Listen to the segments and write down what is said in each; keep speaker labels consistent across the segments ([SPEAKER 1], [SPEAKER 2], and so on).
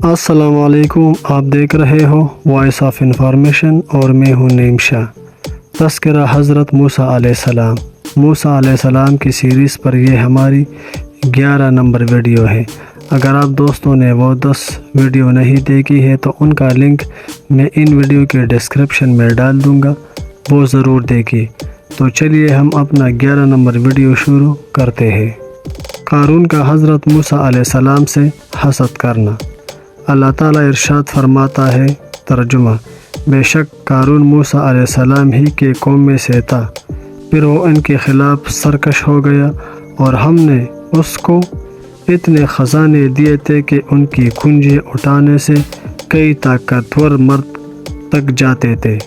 [SPEAKER 1] السلام علیکم، آپ دیکھ رہے ہو وائس آف انفارمیشن اور میں ہوں نیم شاہ۔ تذکرہ حضرت موسیٰ علیہ السلام۔ موسیٰ علیہ السلام کی سیریز پر یہ ہماری 11 نمبر ویڈیو ہے۔ اگر آپ دوستوں نے وہ 10 ویڈیو نہیں دیکھی ہے تو ان کا لنک میں ان ویڈیو کے ڈسکرپشن میں ڈال دوں گا، وہ ضرور دیکھیے۔ تو چلیے ہم اپنا 11 نمبر ویڈیو شروع کرتے ہیں۔ قارون کا حضرت موسیٰ علیہ السلام سے حسد کرنا۔ اللہ تعالیٰ ارشاد فرماتا ہے، ترجمہ: بے شک قارون موسیٰ علیہ السلام ہی کے قوم میں سے تھا، پھر وہ ان کے خلاف سرکش ہو گیا اور ہم نے اس کو اتنے خزانے دیے تھے کہ ان کی کنجیں اٹھانے سے کئی طاقتور مرد تک جاتے تھے۔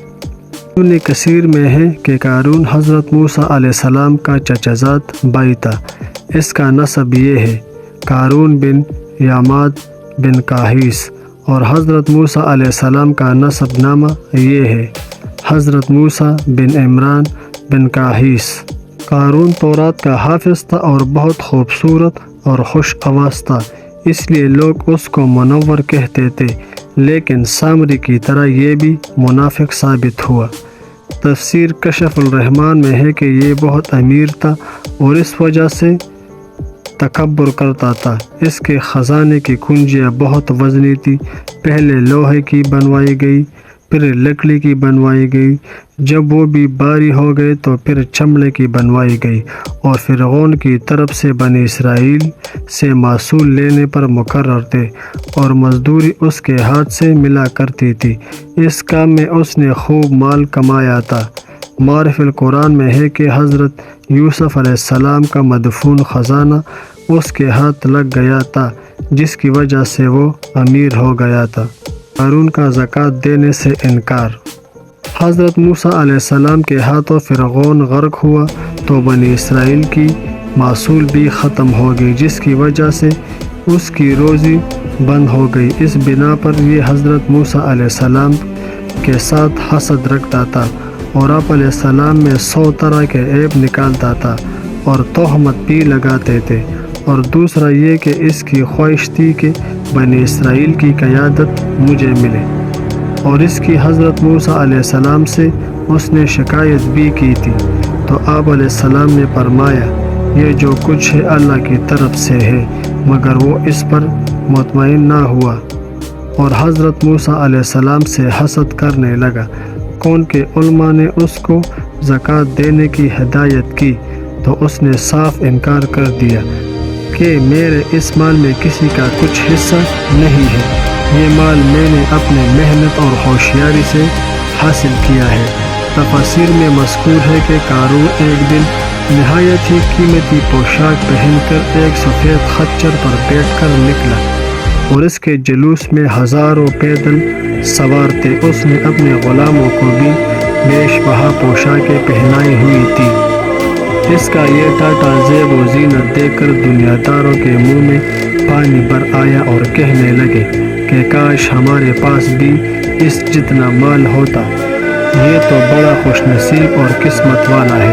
[SPEAKER 1] ابن کثیر میں ہے کہ قارون حضرت موسیٰ علیہ السلام کا چچزاد بھائی تھا۔ اس کا نسب یہ ہے: قارون بن یاماد بن قاہیس، اور حضرت موسیٰ علیہ السلام کا نسب نامہ یہ ہے: حضرت موسیٰ بن عمران بن قاہیس۔ قارون تورات کا حافظ تھا اور بہت خوبصورت اور خوش آواز تھا، اس لیے لوگ اس کو منور کہتے تھے، لیکن سامری کی طرح یہ بھی منافق ثابت ہوا۔ تفسیر کشف الرحمن میں ہے کہ یہ بہت امیر تھا اور اس وجہ سے تکبر کرتا تھا۔ اس کے خزانے کی کنجیاں بہت وزنی تھی، پہلے لوہے کی بنوائی گئی، پھر لکڑی کی بنوائی گئی، جب وہ بھی بھاری ہو گئے تو پھر چمڑے کی بنوائی گئی، اور فرعون کی طرف سے بنی اسرائیل سے محصول لینے پر مقرر تھے، اور مزدوری اس کے ہاتھ سے ملا کرتی تھی۔ اس کام میں اس نے خوب مال کمایا تھا۔ معرف القرآن میں ہے کہ حضرت یوسف علیہ السلام کا مدفون خزانہ اس کے ہاتھ لگ گیا تھا، جس کی وجہ سے وہ امیر ہو گیا تھا۔ قارون کا زکوٰۃ دینے سے انکار۔ حضرت موسیٰ علیہ السلام کے ہاتھوں فرعون غرق ہوا تو بنی اسرائیل کی محصول بھی ختم ہو گئی، جس کی وجہ سے اس کی روزی بند ہو گئی۔ اس بنا پر یہ حضرت موسیٰ علیہ السلام کے ساتھ حسد رکھتا تھا اور آپ علیہ السلام میں 100 طرح کے عیب نکالتا تھا اور تہمت بھی لگاتے تھے۔ اور دوسرا یہ کہ اس کی خواہش تھی کہ بنی اسرائیل کی قیادت مجھے ملے، اور اس کی حضرت موسیٰ علیہ السلام سے اس نے شکایت بھی کی تھی۔ تو آپ علیہ السلام نے فرمایا، یہ جو کچھ ہے اللہ کی طرف سے ہے، مگر وہ اس پر مطمئن نہ ہوا اور حضرت موسیٰ علیہ السلام سے حسد کرنے لگا۔ کون کے علماء نے اس کو زکوٰۃ دینے کی ہدایت کی تو اس نے صاف انکار کر دیا کہ میرے اس مال میں کسی کا کچھ حصہ نہیں ہے، یہ مال میں نے اپنے محنت اور ہوشیاری سے حاصل کیا ہے۔ تفاسیر میں مذکور ہے کہ قارون ایک دن نہایت ہی قیمتی پوشاک پہن کر ایک سفید خچر پر بیٹھ کر نکلا، اور اس کے جلوس میں ہزاروں پیدل سوار تھے۔ اس نے اپنے غلاموں کو بھی بیش بہا پوشاکیں پہنائی ہوئی تھی۔ اس کا یہ ٹاٹا زیب و زینت دیکھ کر دنیا داروں کے منہ میں پانی بھر آیا اور کہنے لگے کہ کاش ہمارے پاس بھی اس جتنا مال ہوتا، یہ تو بڑا خوش نصیب اور قسمت والا ہے۔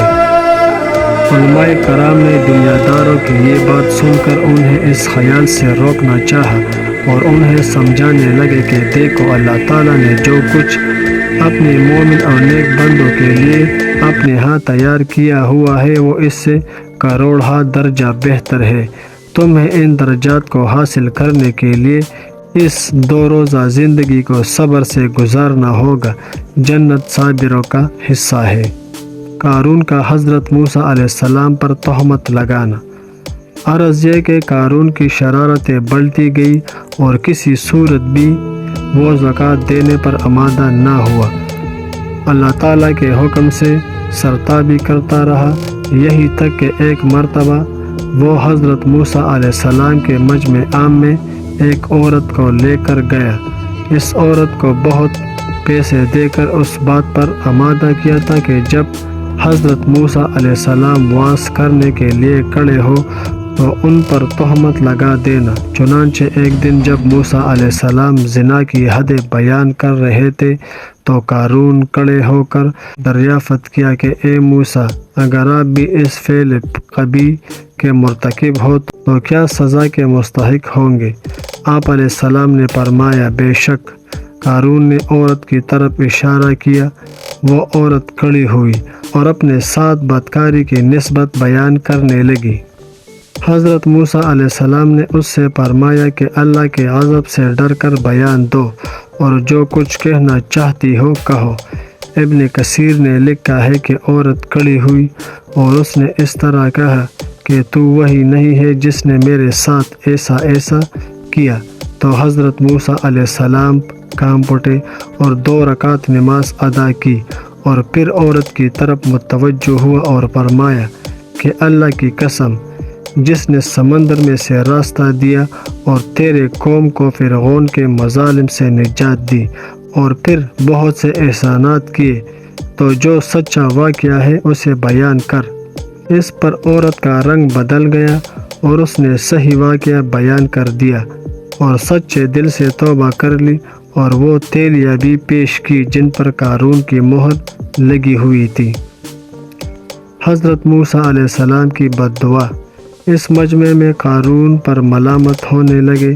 [SPEAKER 1] علماء کرام نے دنیا داروں کی یہ بات سن کر انہیں اس خیال سے روکنا چاہا اور انہیں سمجھانے لگے کہ دیکھو، اللہ تعالیٰ نے جو کچھ اپنے مومن اور نیک بندوں کے لیے اپنے ہاں تیار کیا ہوا ہے وہ اس سے کروڑہ درجہ بہتر ہے۔ تمہیں ان درجات کو حاصل کرنے کے لیے اس 2 روزہ زندگی کو صبر سے گزارنا ہوگا، جنت صابروں کا حصہ ہے۔ قارون کا حضرت موسیٰ علیہ السلام پر تہمت لگانا۔ عرض یہ کہ قارون کی شرارتیں بڑھتی گئی اور کسی صورت بھی وہ زکوٰۃ دینے پر آمادہ نہ ہوا۔ اللہ تعالیٰ کے حکم سے سرتابی کرتا رہا، یہی تک کہ ایک مرتبہ وہ حضرت موسیٰ علیہ السلام کے مجمع عام میں ایک عورت کو لے کر گیا۔ اس عورت کو بہت پیسے دے کر اس بات پر آمادہ کیا تھا کہ جب حضرت موسیٰ علیہ السلام وعظ کرنے کے لیے کھڑے ہو تو ان پر تہمت لگا دینا۔ چنانچہ ایک دن جب موسیٰ علیہ السلام زنا کی حدیں بیان کر رہے تھے تو قارون کڑے ہو کر دریافت کیا کہ اے موسیٰ، اگر آپ بھی اس فعل قبیح کے مرتکب ہو تو کیا سزا کے مستحق ہوں گے؟ آپ علیہ السلام نے فرمایا، بے شک۔ قارون نے عورت کی طرف اشارہ کیا۔ وہ عورت کھڑی ہوئی اور اپنے ساتھ بدکاری کی نسبت بیان کرنے لگی۔ حضرت موسیٰ علیہ السلام نے اس سے فرمایا کہ اللہ کے غضب سے ڈر کر بیان دو اور جو کچھ کہنا چاہتی ہو کہو۔ ابن کثیر نے لکھا ہے کہ عورت کھڑی ہوئی اور اس نے اس طرح کہا کہ تو وہی نہیں ہے جس نے میرے ساتھ ایسا ایسا کیا۔ تو حضرت موسیٰ علیہ السلام کام پٹے اور 2 رکعت نماز ادا کی اور پھر عورت کی طرف متوجہ ہوا اور فرمایا کہ اللہ کی قسم، جس نے سمندر میں سے راستہ دیا اور تیرے قوم کو فرعون کے مظالم سے نجات دی اور پھر بہت سے احسانات کیے، تو جو سچا واقعہ ہے اسے بیان کر۔ اس پر عورت کا رنگ بدل گیا اور اس نے صحیح واقعہ بیان کر دیا اور سچے دل سے توبہ کر لی اور وہ تیلیاں بھی پیش کی جن پر قارون کی مہر لگی ہوئی تھی۔ حضرت موسیٰ علیہ السلام کی بد دعا۔ اس مجمع میں قارون پر ملامت ہونے لگے۔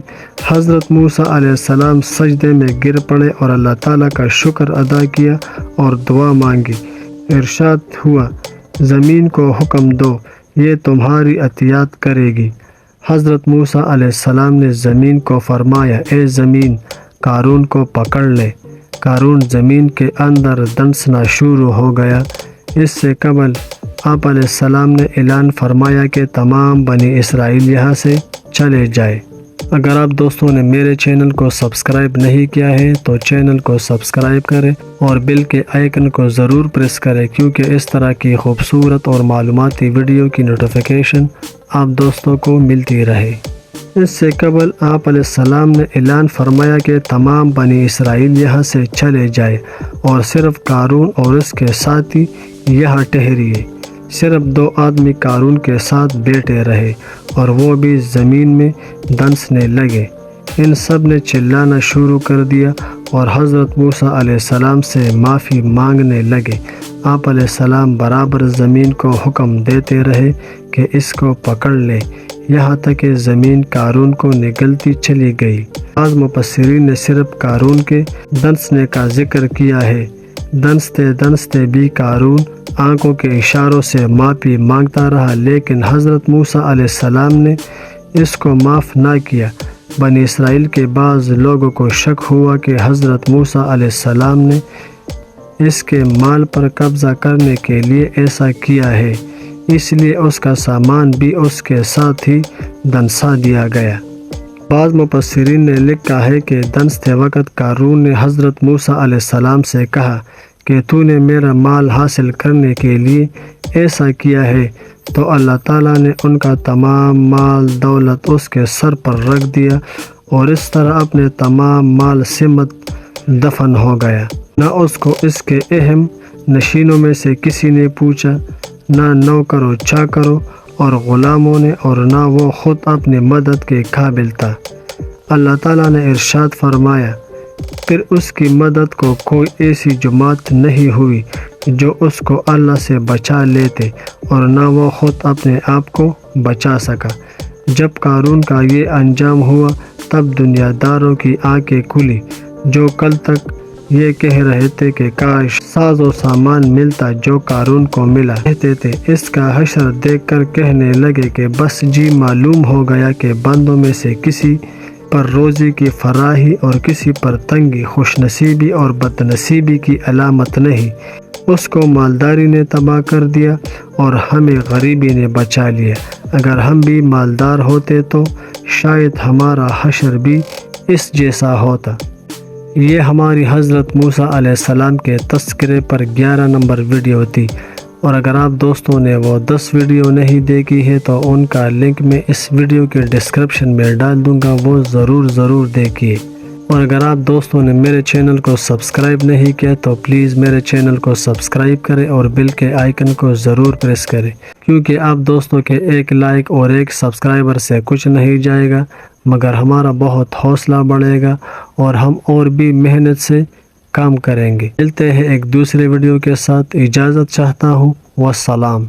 [SPEAKER 1] حضرت موسیٰ علیہ السلام سجدے میں گر پڑے اور اللہ تعالیٰ کا شکر ادا کیا اور دعا مانگی۔ ارشاد ہوا، زمین کو حکم دو، یہ تمہاری عطیات کرے گی۔ حضرت موسیٰ علیہ السلام نے زمین کو فرمایا، اے زمین، قارون کو پکڑ لے۔ قارون زمین کے اندر دنسنا شروع ہو گیا۔ اس سے قبل آپ علیہ السلام نے اعلان فرمایا کہ تمام بنی اسرائیل یہاں سے چلے جائے۔ اگر آپ دوستوں نے میرے چینل کو سبسکرائب نہیں کیا ہے تو چینل کو سبسکرائب کریں اور بیل کے آئیکن کو ضرور پریس کریں، کیونکہ اس طرح کی خوبصورت اور معلوماتی ویڈیو کی نوٹیفیکیشن آپ دوستوں کو ملتی رہے۔ اس سے قبل آپ علیہ السلام نے اعلان فرمایا کہ تمام بنی اسرائیل یہاں سے چلے جائے اور صرف قارون اور اس کے ساتھی یہاں ٹھہریے۔ صرف 2 آدمی قارون کے ساتھ بیٹھے رہے اور وہ بھی زمین میں دنسنے لگے۔ ان سب نے چلانا شروع کر دیا اور حضرت موسیٰ علیہ السلام سے معافی مانگنے لگے۔ آپ علیہ السلام برابر زمین کو حکم دیتے رہے کہ اس کو پکڑ لے، یہاں تک کہ زمین قارون کو نگلتی چلی گئی۔ بعض مفسرین نے صرف قارون کے دنسنے کا ذکر کیا ہے۔ دنستے دنستے بھی قارون آنکھوں کے اشاروں سے معافی مانگتا رہا، لیکن حضرت موسیٰ علیہ السلام نے اس کو معاف نہ کیا۔ بنی اسرائیل کے بعض لوگوں کو شک ہوا کہ حضرت موسیٰ علیہ السلام نے اس کے مال پر قبضہ کرنے کے لیے ایسا کیا ہے، اس لیے اس کا سامان بھی اس کے ساتھ ہی دنسا دیا گیا۔ بعض مفسرین نے لکھا ہے کہ دنستے وقت قارون نے حضرت موسیٰ علیہ السلام سے کہا کہ تو نے میرا مال حاصل کرنے کے لیے ایسا کیا ہے، تو اللہ تعالیٰ نے ان کا تمام مال دولت اس کے سر پر رکھ دیا اور اس طرح اپنے تمام مال سمت دفن ہو گیا۔ نہ اس کو اس کے اہم نشینوں میں سے کسی نے پوچھا، نہ نوکر و چاکروں اور غلاموں نے، اور نہ وہ خود اپنی مدد کے قابل تھا۔ اللہ تعالیٰ نے ارشاد فرمایا، پھر اس کی مدد کو کوئی ایسی جماعت نہیں ہوئی جو اس کو اللہ سے بچا لیتے، اور نہ وہ خود اپنے آپ کو بچا سکا۔ جب قارون کا یہ انجام ہوا تب دنیا داروں کی آنکھیں کھلی، جو کل تک یہ کہہ رہے تھے کہ کاش ساز و سامان ملتا جو قارون کو ملا، کہتے تھے اس کا حشر دیکھ کر کہنے لگے کہ بس جی، معلوم ہو گیا کہ بندوں میں سے کسی پر روزی کی فراہی اور کسی پر تنگی، خوش نصیبی اور بد نصیبی کی علامت نہیں۔ اس کو مالداری نے تباہ کر دیا اور ہمیں غریبی نے بچا لیا۔ اگر ہم بھی مالدار ہوتے تو شاید ہمارا حشر بھی اس جیسا ہوتا۔ یہ ہماری حضرت موسیٰ علیہ السلام کے تذکرے پر 11 نمبر ویڈیو تھی، اور اگر آپ دوستوں نے وہ 10 ویڈیو نہیں دیکھی ہے تو ان کا لنک میں اس ویڈیو کے ڈسکرپشن میں ڈال دوں گا، وہ ضرور دیکھیے۔ اور اگر آپ دوستوں نے میرے چینل کو سبسکرائب نہیں کیا تو پلیز میرے چینل کو سبسکرائب کریں اور بیل کے آئیکن کو ضرور پریس کریں، کیونکہ آپ دوستوں کے ایک لائک اور ایک سبسکرائبر سے کچھ نہیں جائے گا، مگر ہمارا بہت حوصلہ بڑھے گا اور ہم اور بھی محنت سے کام کریں گے۔ ملتے ہیں ایک دوسرے ویڈیو کے ساتھ، اجازت چاہتا ہوں، والسلام۔